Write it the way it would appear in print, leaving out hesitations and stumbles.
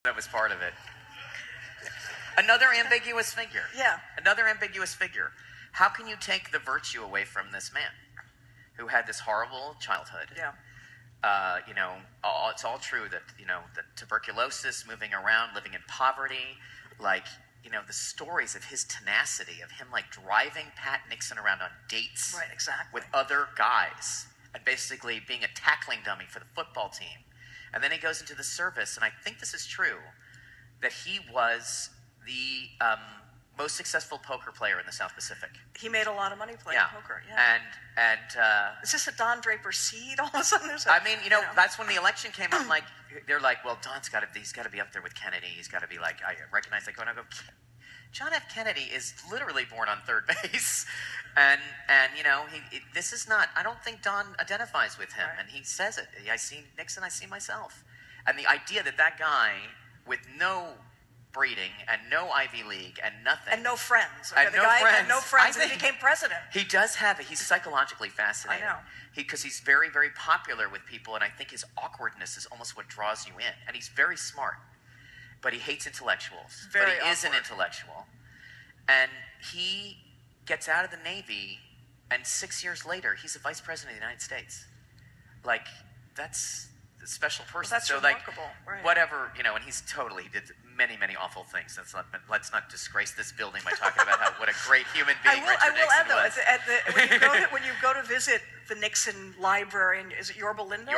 That was part of it. Another ambiguous figure. Yeah. Another ambiguous figure. How can you take the virtue away from this man who had this horrible childhood? Yeah. It's all true that, the tuberculosis, moving around, living in poverty, the stories of his tenacity, of him, driving Pat Nixon around on dates Right, exactly. with other guys and basically being a tackling dummy for the football team. And then he goes into the service, and I think this is true, that he was the most successful poker player in the South Pacific. He made a lot of money playing poker. Yeah. And is this a Don Draper seed? All of a sudden, that's when the election came up. They're like, well, he's got to be up there with Kennedy. He's got to be I recognize and I go, John F. Kennedy is literally born on third base, and this is not. I don't think Don identifies with him, right. And he says it. I see Nixon. I see myself, and the idea that guy with no breeding and no Ivy League and nothing and no friends. Okay, the guy had no friends and he became president. He does have it. He's psychologically fascinating. I know. Because he's very, very popular with people, and I think his awkwardness is almost what draws you in. And he's very smart, but he hates intellectuals. Very but he is an intellectual. And he gets out of the Navy, and 6 years later, he's the vice president of the United States. That's a special person. Well, that's remarkable. Right. Whatever, and he did many, many awful things. Let's not disgrace this building by talking about what a great human being I will add, though, was. when you go to visit the Nixon library, is it Yorba Linda?